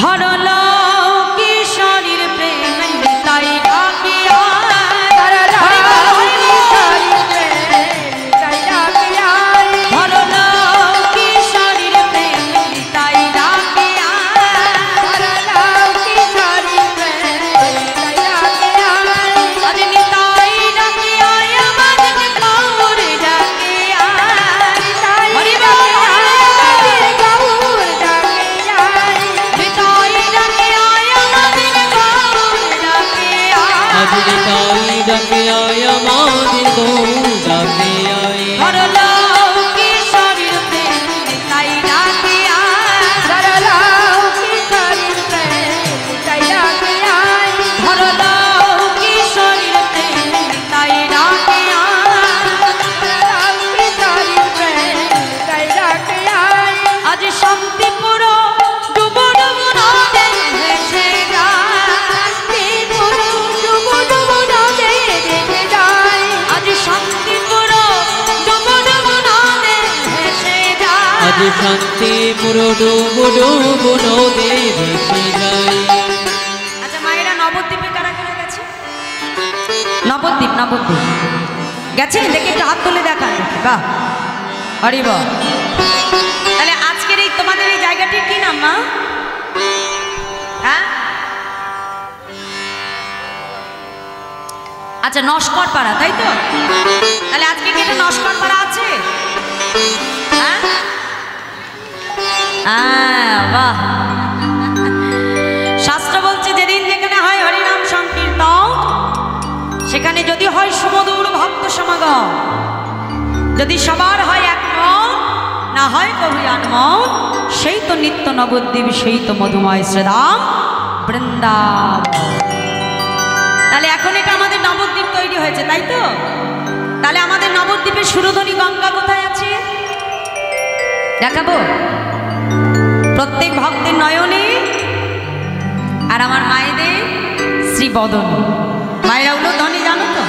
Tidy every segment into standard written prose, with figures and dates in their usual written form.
ধরলো কিশোরীর প্রেম নিতাই ডাকে শান্তিপুর ডুবু ডুবু নদী ভেসে যায়। আচ্ছা মায়েরা নবদ্বীপে কারা কারা গেছে? নবদ্বীপ নবদ্বীপ গেছেন? দেখি একটু হাত তুলে দেখান। বাহ, হরি বাহ। তাহলে আজকের এই তোমাদের এই জায়গাটির কি নাম মা? হ্যাঁ আচ্ছা নস্কর পাড়া, তাই তো? তাহলে আজকে কি এটা নস্কর পাড়া আছে? হ্যাঁ বাহ। শাস্ত্র বলছে যেদিন যেখানে হয় হরিনাম সংকীর্তন সেখানে যদি হয় সুমধুর ভক্ত সমাগম, যদি সবার হয় এক মন, না হয় কবিয়ান মন, সেই তো নিত্য নবদ্বীপ, সেই তো মধুময় শ্রীধাম বৃন্দাবন। তাহলে এখন এটা আমাদের নবদ্বীপ তৈরি হয়েছে, তাই তো? তাহলে আমাদের নবদ্বীপের সুরধনী গঙ্গা কোথায় আছে দেখাবো? প্রত্যেক ভক্তের নয়নে আর আমার মায়েদের শ্রীবদনে। মায়েরা উলুধ্বনি জানো তো?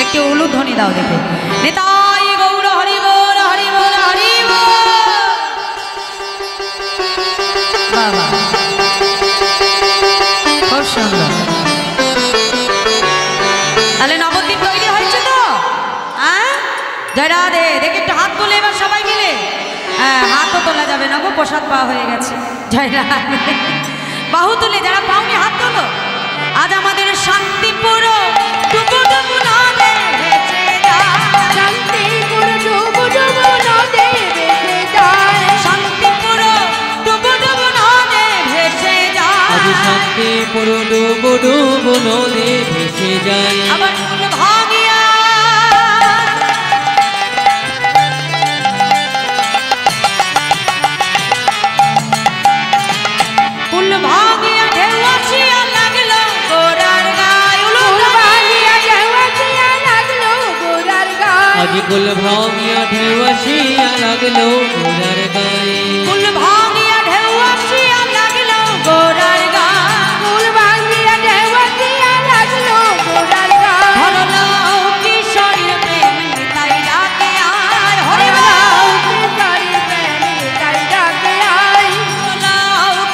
একটু উলুধ্বনি দাও দেখে। নিতাই গৌর হরি বল হরি বল হরি বল। বাবা খুব সুন্দর। তাহলে নবদ্বীপ তৈরি হয়েছে তো? হ্যাঁ জয় রাধে। দেখে একটু হাত তোলে এবার সবাই মিলে। হ্যাঁ হাতও তোলা যাবে না গো, প্রসাদ পাওয়া হয়ে গেছে। জয় রাধে। বাহু তুলে যারা পাওনি হাত তোলো। আজ আমাদের শান্তিপুর ডুবু ডুবু নদে ভেসে যায়, শান্তিপুর ডুবু ডুবু নদে ভেসে যায়, শান্তিপুর ডুবু ডুবু নদে ভেসে যায়। আজ শান্তিপুর ডুবু ডুবু নদী ভেসে যায়। আবার ফুল ভাগিয়া ফুল ভাগিয়া ঢেউ আসিয়া লাগলো গোরার গায়। ফুল ভাগিয়া ঢেউ আসিয়া লাগলো গোরার গায়। আজ ফুল ভাঙিয়া ঢেউ আসিয়া লাগলো গোরার গায়ে। ফুল ভাগিয়া ঢেউ আসিয়া লাগলো গোরার গায়। ফুল ভাগিয়া ঢেউ আসিয়া লাগলো গোরার গায়। ধরলো কিশোরীর প্রেম নিতাই ডাকে আয়। হরিবল কিশোরীর প্রেম নিতাই ডাকে আয়। ধরলো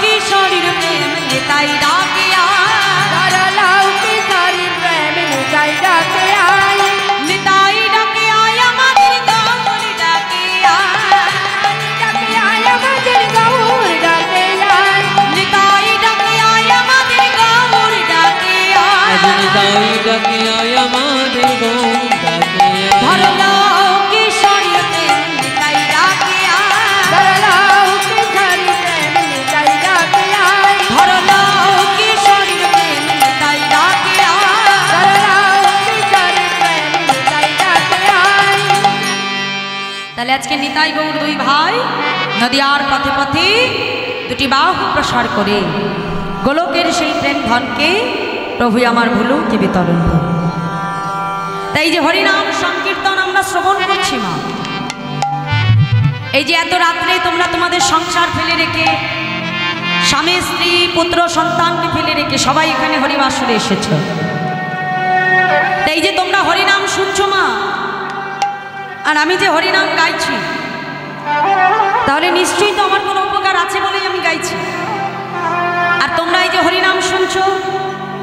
কিশোরীর প্রেম নিতাই ডাকে আয়। ধরলো কিশোরীর প্রেম নিতাই ডাকে আয়। নিতাই ডাকে আয় আমাদের গৌর ডাকে আয়। ডাকে আয় আমাদের গৌর ডাকে আয়। নিতাই ডাকে আয় আমাদের গৌর ডাকে আয়। আজ নিতাই ডাকে আয় আমাদের গৌর ডাকে আয়। ধরলো কিশোরীর প্রেম নিতাই ডাকে আয়। ধরলো কিশোরীর প্রেম নিতাই ডাকে আয়। ধরলো কিশোরীর প্রেম নিতাই ডাকে আয়। ধরলো কিশোরীর প্রেম নিতাই ডাকে আয়। তাহলে আজকে নিতাই গৌর দুই ভাই নদিয়ার পথে পথে দুটি বাহু প্রসার করে গোলকের সেই প্রেম ধনকে প্রভু আমার ভুলুকে বিতরণ করে। তাই যে হরিনাম সংকীর্তন আমরা শ্রবণ করছি মা, এই যে এত রাত্রে তোমরা তোমাদের সংসার ফেলে রেখে, স্বামী স্ত্রী পুত্র সন্তানকে ফেলে রেখে সবাই এখানে হরিবাসরে এসেছ। তাই যে তোমরা হরিনাম শুনছো মা, আর আমি যে হরিনাম গাইছি, তাহলে নিশ্চয়ই তো আমার কোনো উপকার আছে বলেই আমি গাইছি। শুনছো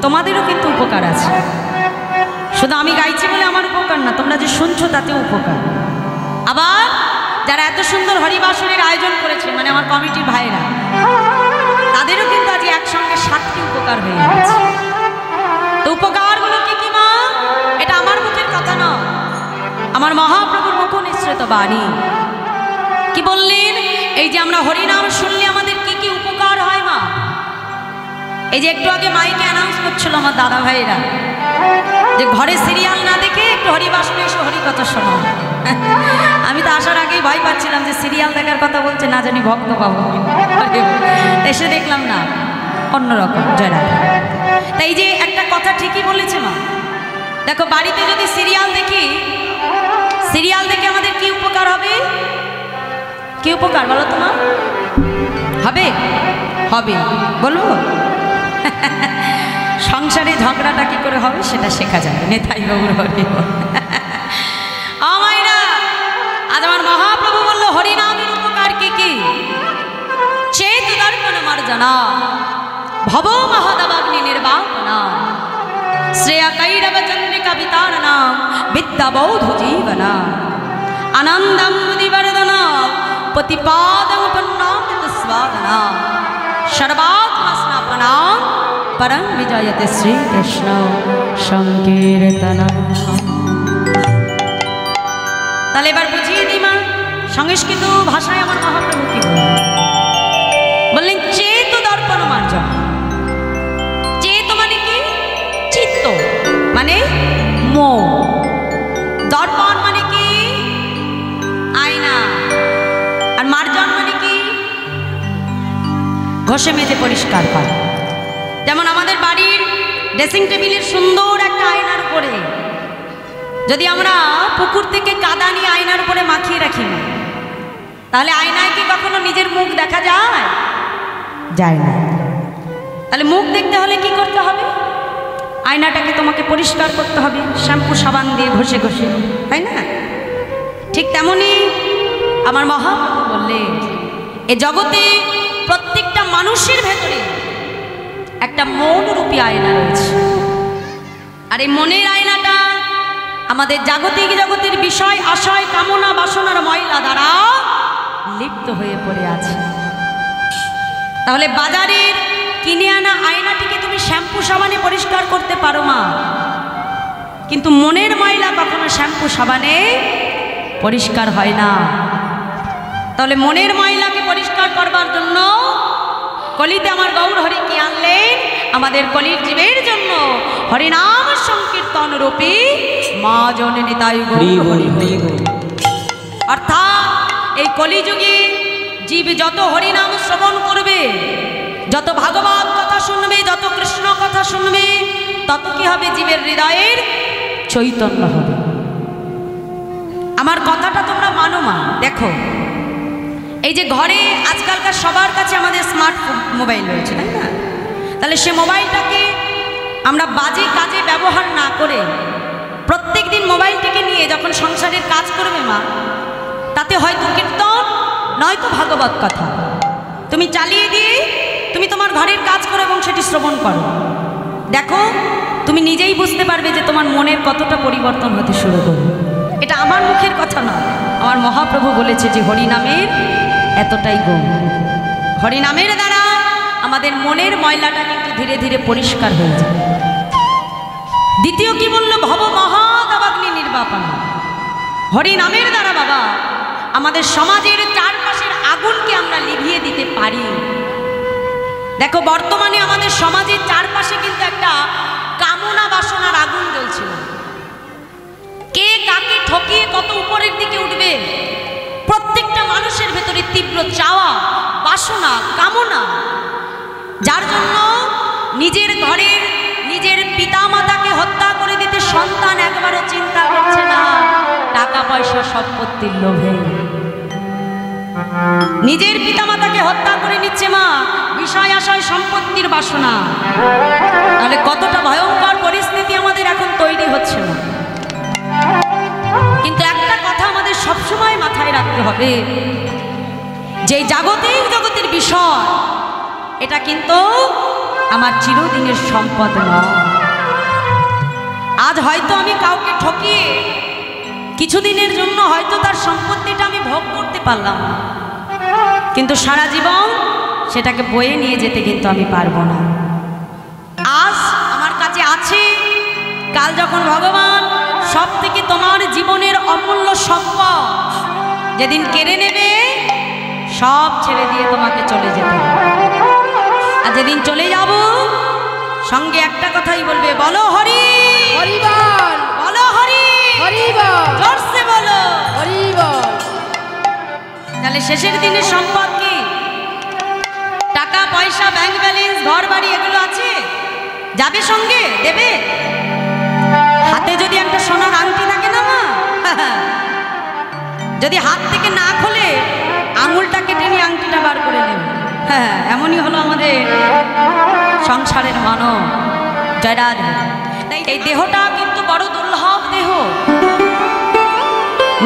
তোমাদেরও কিন্তু উপকার আছে। শুধু আমি গাইছি বলে আমার উপকার না, তোমরা যে শুনছো তাতেও উপকার। আবার যারা এত সুন্দর হরিবাসনের আয়োজন করেছে, মানে আমার কমিটির ভাইরা, তাদেরও কিন্তু আজ একসঙ্গে 7টি উপকার হয়ে গেছে। তো উপকারগুলো কি কি মা? এটা আমার মুখের কথা না, আমার মহাপ্রভুর মুখ নিঃসৃত বাণী। কি বললেন? এই যে আমরা হরিনাম শুনলে আমাদের কি কি উপকার হয় মা। এই যে একটু আগে মাইকে অ্যানাউন্স করছিল আমার দাদা ভাইরা, যে ঘরে সিরিয়াল না দেখে একটু হরিবাসনে এসে হরিকথা শোনো। আমি তো আসার আগেই ভয় পাচ্ছিলাম যে সিরিয়াল দেখার কথা বলছে, না জানি ভক্ত পাবো। এসে দেখলাম না, অন্যরকম। জয়রাম। তাই এই যে একটা কথা ঠিকই বলেছে মা। দেখো বাড়িতে যদি সিরিয়াল দেখি, সিরিয়াল দেখে আমাদের কি উপকার হবে? কি উপকার বলো তো মা? হবে হবে বলবো? সংসারে ঝগড়াটা কি করে হবে সেটা শেখা যাবে। নেতাই গৌর হরি। আমায়রা আজ আমার মহাপ্রভু বলল হরিনামের উপকার কি কি? চেত দর্পণ মার্জনা, ভব মহাদাবাগ্নি নির্বাপনা, শ্রেয়া কৈরব চন্দ্রিকা বিতারণা, বিদ্যা বৌধ জীবনা, আনন্দম মুদিবর্ধনা, পতিপাদং পন্নামৃত স্বাদনা, সর্বাত্মস্নাপনা, পরম বিজয়তে শ্রীকৃষ্ণ সংকীর্তনা। তাহলে এবার বুঝিয়ে দিই মা, সংস্কৃত ভাষায় আমার মহাপ্রভু কি বললেন? চেত দর্পণ মার্জন। চেত মানে কি? চিত্ত মানে মন। দর্পণ মানে কি? আয়না। আর মার্জন মানে কি? ঘষে মেজে পরিষ্কার করা। যেমন আমাদের বাড়ির ড্রেসিং টেবিলের সুন্দর একটা আয়নার উপরে যদি আমরা পুকুর থেকে কাদা নিয়ে আয়নার উপরে মাখিয়ে রাখি, তাহলে আয়নায় কি কখনো নিজের মুখ দেখা যায়? যায় না। তাহলে মুখ দেখতে হলে কি করতে হবে? আয়নাটাকে তোমাকে পরিষ্কার করতে হবে শ্যাম্পু সাবান দিয়ে ঘষে ঘষে, তাই না? ঠিক তেমনি আমার মহাপ্রভু বললেন এ জগতে প্রত্যেকটা মানুষের ভেতরে একটা মনরূপী আয়না রয়েছে। আর এই মনের আয়নাটা আমাদের জাগতিক জগতের বিষয় আশয় কামনা বাসনার ময়লা দ্বারা লিপ্ত হয়ে পড়ে আছে। তাহলে বাজারের কিনে আনা আয়নাটিকে তুমি শ্যাম্পু সাবানে পরিষ্কার করতে পারো মা, কিন্তু মনের ময়লা কখনো শ্যাম্পু সাবানে পরিষ্কার হয় না। তাহলে মনের ময়লাকে পরিষ্কার করবার জন্য কলিতে আমার গৌর হরি কি আনলেন? আমাদের কলির জীবের জন্য হরিনাম সংকীর্তন রূপী মা জননী তাই গৌর হরি। অর্থাৎ এই কলিযুগে জীব যত হরিনাম শ্রবণ করবে, যত ভাগবত কথা শুনবে, যত কৃষ্ণ কথা শুনবে, তত কি হবে? জীবের হৃদয়ের চৈতন্য হবে। আমার কথাটা তোমরা মানো মা। দেখো এই যে ঘরে আজকালকার সবার কাছে আমাদের স্মার্ট মোবাইল রয়েছে, তাই না? তাহলে সে মোবাইলটাকে আমরা বাজে কাজে ব্যবহার না করে প্রত্যেক দিন মোবাইলটিকে নিয়ে যখন সংসারের কাজ করবে মা, তাতে হয়তো কীর্তন নয়তো ভাগবত কথা তুমি চালিয়ে দিয়ে তুমি তোমার ঘরের কাজ করো এবং সেটি শ্রবণ করো। দেখো তুমি নিজেই বুঝতে পারবে যে তোমার মনের কতটা পরিবর্তন হতে শুরু করবে। এটা আমার মুখের কথা না, আমার মহাপ্রভু বলেছে যে হরিনামের এতটাই গুণ। হরিনামের দ্বারা আমাদের মনের ময়লাটা কিন্তু ধীরে ধীরে পরিষ্কার হয়ে যায়। দ্বিতীয় কি বললো? ভব মহাদাবাগ্নি নির্বাপন। হরিনামের দ্বারা বাবা আমাদের সমাজের চারপাশের আগুনকে আমরা লিভিয়ে দিতে পারি। দেখো বর্তমানে আমাদের সমাজের চারপাশে কিন্তু একটা কামনা বাসনার আগুন জ্বলছিল। কে কাকে ঠকিয়ে কত উপরের দিকে উঠবে, প্রত্যেকটা মানুষের ভেতরে তীব্র চাওয়া, বাসনা, কামনা, যার জন্য নিজের ঘরের নিজের পিতামাতাকে হত্যা করে দিতে সন্তান একবারও চিন্তা করছে না, টাকা পয়সা সম্পত্তির লোভে নিজের পিতামাতাকে হত্যা করে নিচ্ছে মা, বিষয় আশয় সম্পত্তির বাসনা। তাহলে কতটা ভয়ঙ্কর পরিস্থিতি আমাদের এখন তৈরি হচ্ছে না। কিন্তু একটা কথা আমাদের সবসময় মাথায় রাখতে হবে, যে জাগতিক জগতের বিষয় এটা কিন্তু আমার চিরদিনের সম্পদ নয়। আজ হয়তো আমি কাউকে ঠকিয়ে কিছুদিনের জন্য হয়তো তার সম্পত্তিটা আমি ভোগ করতে পারলাম না, কিন্তু সারা জীবন সেটাকে বয়ে নিয়ে যেতে কিন্তু আমি পারবো না। আজ আমার কাছে আছে, কাল যখন ভগবান সব থেকে তোমার জীবনের অমূল্য সম্পদ যেদিন কেড়ে নেবে, সব ছেড়ে দিয়ে তোমাকে চলে যেতে হবে। আর যেদিন চলে যাব সঙ্গে একটা কথাই বলবে, বলো হরি হরি বল, বলো হরি হরি বল, জোরসে বলো হরি বল। তাহলে শেষের দিনের সম্পদ কি? টাকা পয়সা, ব্যাংক ব্যালেন্স, ঘর বাড়ি এগুলো আছে, যাবে সঙ্গে দেবে? হাতে যদি একটা সোনার আংটি থাকে না মা, যদি হাত থেকে না খোলে আঙুলটা কেটে নিয়ে আংটিটা বার করে নেবে। হ্যাঁ, এমনই হলো আমাদের সংসারের মানব। জয় রাধে। তাই এই দেহটা কিন্তু বড় দুর্লভ দেহ।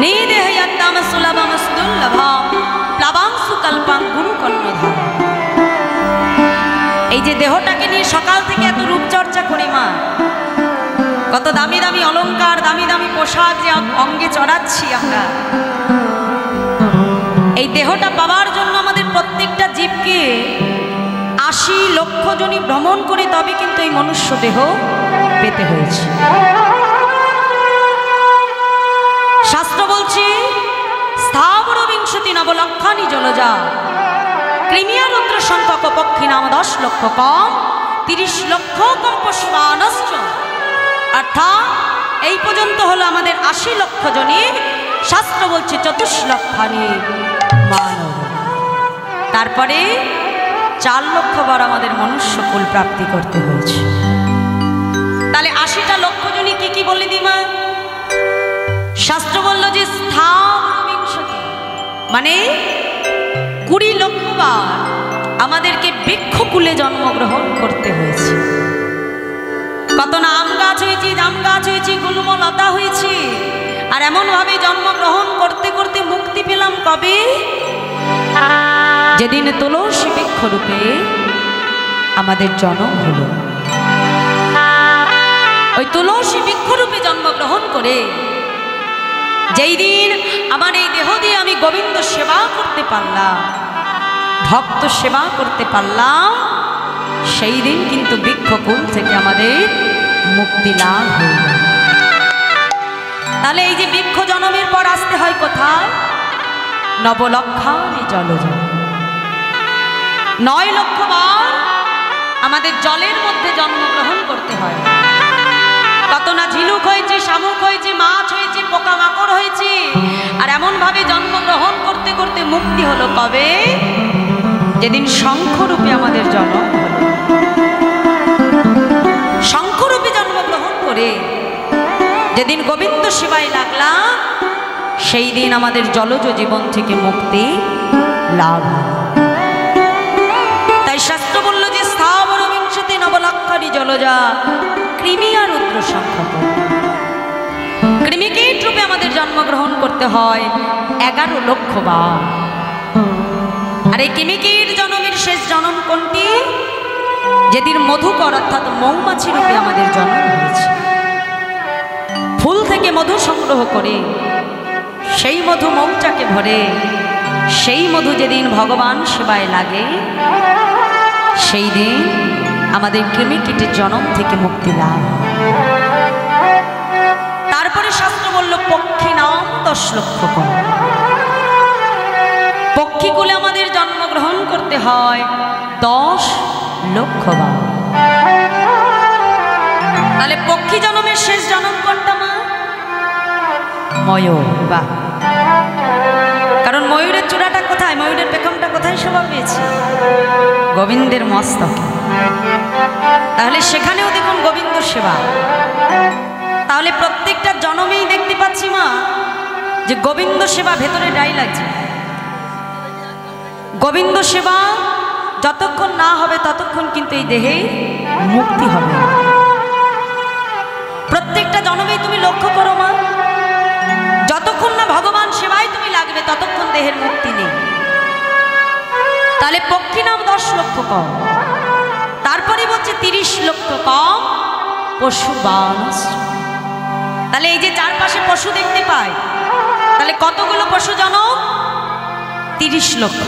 নিদেহয়াত্তাম সুলভম সুদুর্লভম প্লাবাংশু কল্পাং গুরু কর্ণধাম। এই যে দেহটাকে নিয়ে সকাল থেকে এত রূপচর্চা করি মা, কত দামি দামি অলংকার, দামি দামি পোশাক যে অঙ্গে চড়াচ্ছি আমরা, এই দেহটা পাওয়ার জন্য আমাদের প্রত্যেকটা জীবকে ৮০ লক্ষ জনই ভ্রমণ করে তবে কিন্তু এই মনুষ্য দেহ পেতে হয়েছে। শাস্ত্র বলছে স্থাবর বিংশতি নবলক্ষানি জলজা ক্রিমিয়া রুদ্র সংখ্যক পক্ষী নাম ১০ লক্ষ কম ৩০ লক্ষ কম পশুমানশ্চ। অর্থাৎ এই পর্যন্ত হলো আমাদের ৮০ লক্ষ জনের, শাস্ত্র বলছে ২৪ লক্ষানি মানব। তারপরে ৪ লক্ষ বার আমাদের মনুষ্যকুল প্রাপ্তি করতে হয়েছে। তাহলে ৮০টা লক্ষ জনই কি বলে দিমা? শাস্ত্র বলল যে স্থাবরবিংশতি মানে ২০ লক্ষ বার আমাদেরকে বৃক্ষকুলে জন্মগ্রহণ করতে হয়েছে। কত না আম গাছ হয়েছি, জাম গাছ হয়েছি, গুল্ম লতা হয়েছি, আর এমনভাবে জন্মগ্রহণ করতে করতে মুক্তি পেলাম কবে? যেদিন তুলসী বৃক্ষরূপে আমাদের জন্ম হলো। ওই তুলসী বৃক্ষরূপে জন্মগ্রহণ করে যেই দিন আমার এই দেহ দিয়ে আমি গোবিন্দ সেবা করতে পারলাম, ভক্ত সেবা করতে পারলাম, সেই দিন কিন্তু বৃক্ষকুল থেকে আমাদের মুক্তি লাভ হয়ে গেল। তাহলে এই যে বৃক্ষ জন্মের পর আসতে হয় কোথায়? নবলক্ষানি জলজ, ৯ লক্ষ বার আমাদের জলের মধ্যে জন্মগ্রহণ করতে হয়। কত না ঝিনুক হয়েছে, শামুক হয়েছে, মাছ হয়েছে, পোকামাকড় হয়েছে, আর এমনভাবে জন্মগ্রহণ করতে করতে মুক্তি হলো কবে? যেদিন শঙ্খরূপে আমাদের জন্ম হলো। শঙ্খরূপে জন্মগ্রহণ করে যেদিন গোবিন্দ সেবায় লাগলাম, সেই দিন আমাদের জলজ জীবন থেকে মুক্তি লাভ হয়। তাই শাস্ত্র বলল যে স্থাবর বিংশতি নবলক্ষানি জলজা কৃমি আর রুদ্র সংখ্যক। কৃমিকীট রূপে আমাদের জন্মগ্রহণ করতে হয় 11 লক্ষ বার। আর এই কৃমিকীট জন্মের শেষ জন্ম কোনটি? যেদিন মধুকর অর্থাৎ মৌমাছি রূপে আমাদের জন্ম হয়েছে। ফুল থেকে মধু সংগ্রহ করে সেই মধু মৌচাকে ভরে, সেই মধু যেদিন ভগবান সেবায় লাগে, সেই দিন আমাদের কৃমিকীটের জন্ম থেকে মুক্তি লাভ। তারপরে শাস্ত্র বলল পক্ষী নাম 10 লক্ষ কম। পক্ষীকুলে আমাদের জন্মগ্রহণ করতে হয় 10 লক্ষ বার। তাহলে পক্ষী জন্মের শেষ জন্ম কোনটা মা? ময়ূর। বা কারণ ময়ূরের চূড়াটা কোথায়, ময়ূরের পেখমটা কোথায় শোভা পেয়েছে? গোবিন্দের মস্তকে। তাহলে সেখানেও দেখুন গোবিন্দ সেবা। তাহলে প্রত্যেকটা জন্মেই দেখতে পাচ্ছি মা যে গোবিন্দ সেবা ভেতরে ডাই লাগছে। গোবিন্দ সেবা যতক্ষণ না হবে ততক্ষণ কিন্তু এই দেহে মুক্তি হবে। প্রত্যেকটা জন্মেই তুমি লক্ষ্য করো মা, যতক্ষণ না ভগবান সেবায় তুমি লাগবে ততক্ষণ দেহের মুক্তি নেই। তাহলে পক্ষী নাম 10 লক্ষ কম। তারপরে বলছে 30 লক্ষ কম পশু বাস। তাহলে এই যে চারপাশে পশু দেখতে পাই, তাহলে কতগুলো পশু জনম? 30 লক্ষ।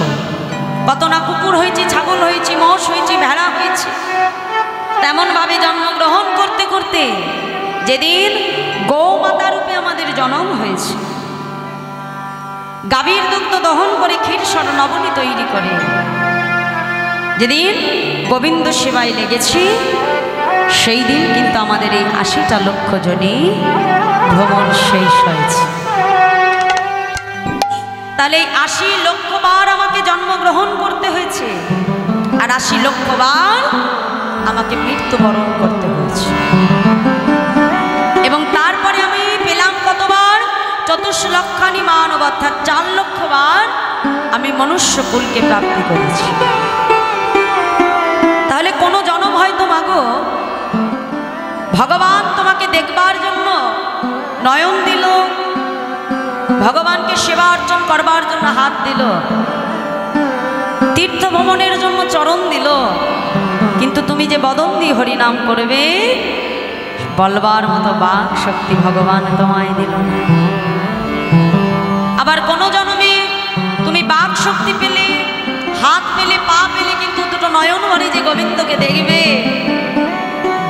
কত না কুকুর হয়েছে, ছাগল হয়েছে, মোষ হয়েছে, ভেড়া হয়েছে। তেমনভাবে জন্মগ্রহণ করতে করতে যেদিন গৌমাতা রূপে আমাদের জন্ম হয়েছে, গাভীর দুগ্ধ দহন করে ক্ষীর নবনী তৈরি করে যেদিন গোবিন্দ সেবায় লেগেছি, সেই দিন কিন্তু আমাদের এই 80টা লক্ষ জনী ভ্রমণ শেষ হয়েছে। তাহলে এই 80 লক্ষ বার আমাকে জন্মগ্রহণ করতে হয়েছে, আর 80 লক্ষ বার আমাকে মৃত্যুবরণ করতে হয়েছে। এবং তারপরে আমি পেলাম কতবার? 24 লক্ষানি মানব, অর্থাৎ 4 লক্ষ বার আমি মনুষ্য কুলকে প্রাপ্তি করেছি। তাহলে কোনো জন্ম হয়তো মাগো ভগবান তোমাকে দেখবার জন্য নয়ন দিল, ভগবানকে সেবা অর্চন করবার জন্য হাত দিল, তীর্থ ভ্রমণের জন্য চরণ দিল, কিন্তু তুমি যে বদন দিয়ে হরিনাম করবে বলবার মতো বাক শক্তি ভগবান তোমায় দিল না। আবার কোনো জন্মে তুমি বাক শক্তি পেলে, হাত পেলে, পা পেলে, কিন্তু দুটো নয়ন ভরে যে গোবিন্দকে দেখবে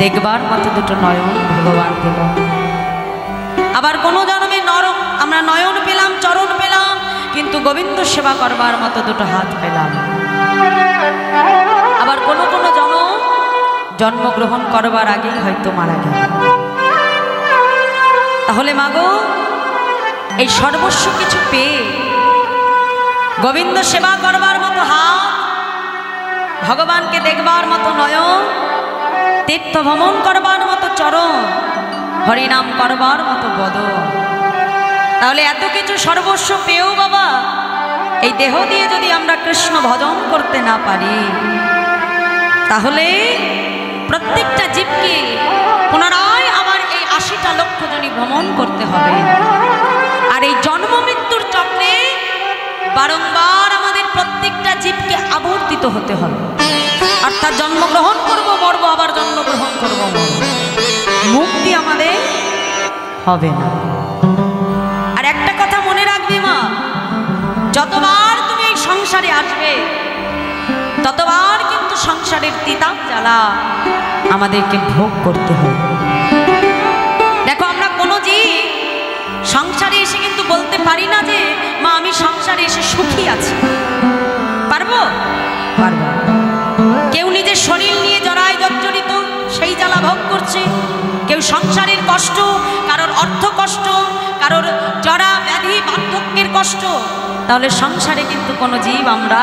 দেখবার মতো দুটো নয়ন ভগবান দিল। আবার কোনো জন্মে আমরা নয়ন পেলাম, চরণ পেলাম, কিন্তু গোবিন্দ সেবা করবার মতো দুটো হাত পেলাম। আবার কোনো কোনো জন্মগ্রহণ করবার আগেই হয়তো মারা গেল। তাহলে মাগো এই সর্বস্ব কিছু পেয়ে গোবিন্দ সেবা করবার মতো হাত, ভগবানকে দেখবার মতো নয়ন, তীর্থ ভ্রমণ করবার মতো চরণ, হরিনাম করবার মতো বদন, তাহলে এত কিছু সর্বস্ব পেয়েও বাবা এই দেহ দিয়ে যদি আমরা কৃষ্ণ ভজন করতে না পারি, তাহলে প্রত্যেকটা জীবকে পুনরায় আবার এই 80টা লক্ষ জনী ভ্রমণ করতে হবে। আর এই জন্ম মৃত্যুর চক্রে বারংবার আমাদের প্রত্যেকটা জীবকে আবর্তিত হতে হবে। অর্থাৎ জন্মগ্রহণ করব, মরবো, আবার জন্মগ্রহণ করব, মরবো, মুক্তি আমাদের হবে না। আর একটা কথা মনে রাখবে মা, যতবার তুমি এই সংসারে আসবে ততবার কিন্তু সংসারের তিতাব জ্বালা আমাদেরকে ভোগ করতে হবে। দেখো আমরা কোনো জীব সংসারে এসে কিন্তু বলতে পারি না যে মা আমি সংসারে এসে সুখী আছি। পারবো? পারবো। কেউ নিজের শরীর নিয়ে জড়ায় জর্জরিত, সেই জ্বালা ভোগ করছে। কেউ সংসারের কষ্ট, কারোর অর্থ কষ্ট, কারোর জরা ব্যাধি বার্ধক্যের কষ্ট। তাহলে সংসারে কিন্তু কোনো জীব আমরা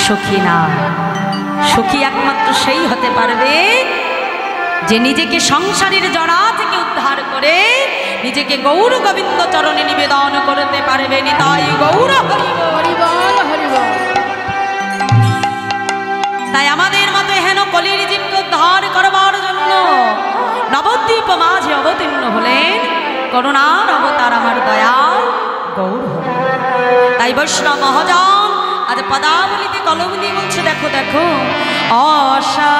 সুখী না। সুখী একমাত্র সেই হতে পারবে যে নিজেকে সংসারের জড়া থেকে উদ্ধার করে নিজেকে গৌর গোবিন্দ চরণে নিবেদন করতে পারবে। নিতাই গৌর হরিবল হরিবল। তাই আমাদের মতো হেন কলির জীবকে উদ্ধার করবার জন্য নবদ্বীপ মাঝে অবতীর্ণ হলেন করুণার অবতার আমার দয়াল গৌর হরি। তাই বৈষ্ণব মহাজন আজ পদাবলিতে কলম দিয়ে বলছে, দেখো দেখো আশা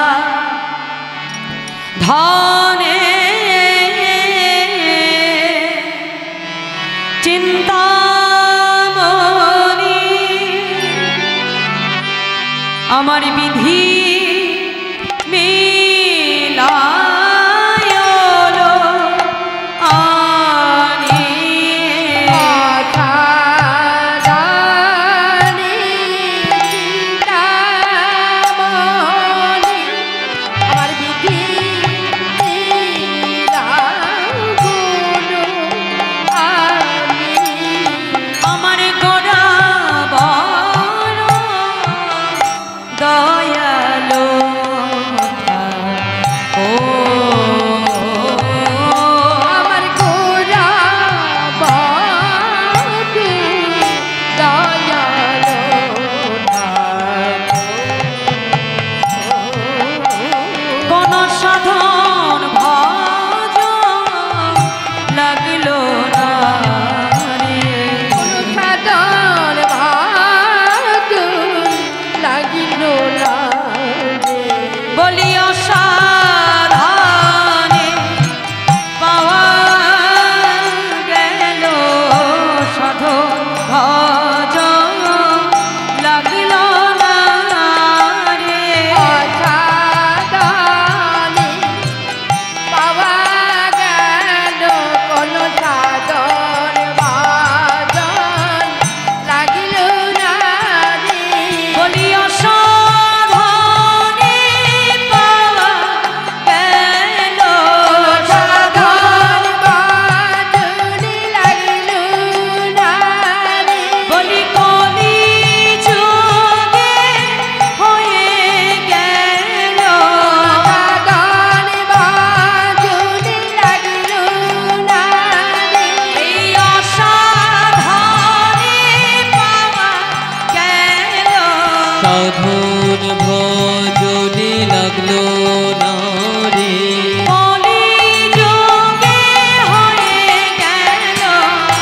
ধনে চিন্তামণি আমার বিধি বলি আশা লাগলো না রে কলি যুগে হয়ে গেল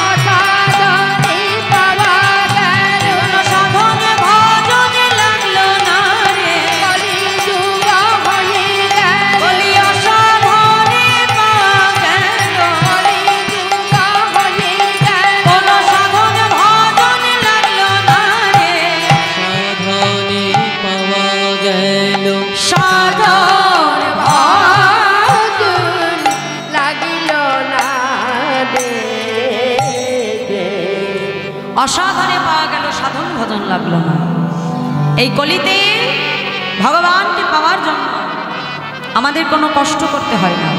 অসাধনে পাওয়া গেল কোনো সাধন ভজন লাগলো না রে কলিযুগ হয়ে গেল কলি অসাধনে পাওয়া গেল কলিযুগ হয়ে গেল কোনো সাধন ভজন লাগলো না রে সাধনে পাওয়া গেল সাধন ভজন লাগিল না রে অসাধনে পাওয়া গেল সাধন ভজন লাগলো না এই কলিতে ভগবানকে পাওয়ার জন্য আমাদের কোনো কষ্ট করতে হয় না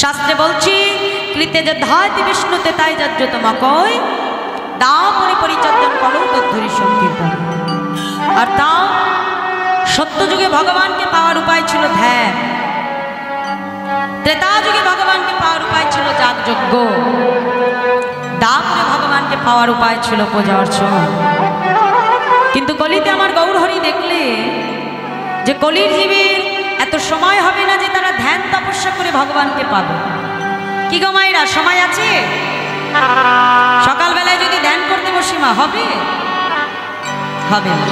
শাস্ত্রে বলছি কৃতে যে ধাতি বিষ্ণুতে তাই যাজ্য তোমাকই দাও পরি পরিচর্যন করো তদ্ধরি সংকীর্তন আর তাও সত্যযুগে ভগবানকে পাওয়ার উপায় ছিল ধ্যান ত্রেতা যুগে ভগবানকে পাওয়ার উপায় ছিল যাগযজ্ঞ দাপরে ভগবানকে পাওয়ার উপায় ছিল পূজা অর্চনা কিন্তু কলিতে আমার গৌরহরি দেখলে যে কলির জীবের এত সময় হবে না যে তারা ধ্যান তপস্যা করে ভগবানকে পাবে কি গো মায়েরা সময় আছে সকালবেলায় যদি ধ্যান করতে বসি মা হবে হবে না।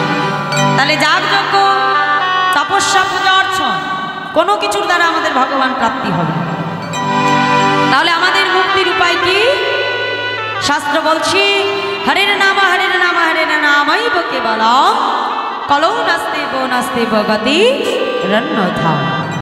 তাহলে যাগযজ্ঞ তপস্যা পূজা অর্চন কোনো কিছুর দ্বারা আমাদের ভগবান প্রাপ্তি হবে না। তাহলে আমাদের মুক্তির উপায় কি শাস্ত্র বলছি হরের নাম হরের নাম হরের নামাইব কেবলম কলৌ নাস্তে বো নাস্তে বগতি রণ্যথা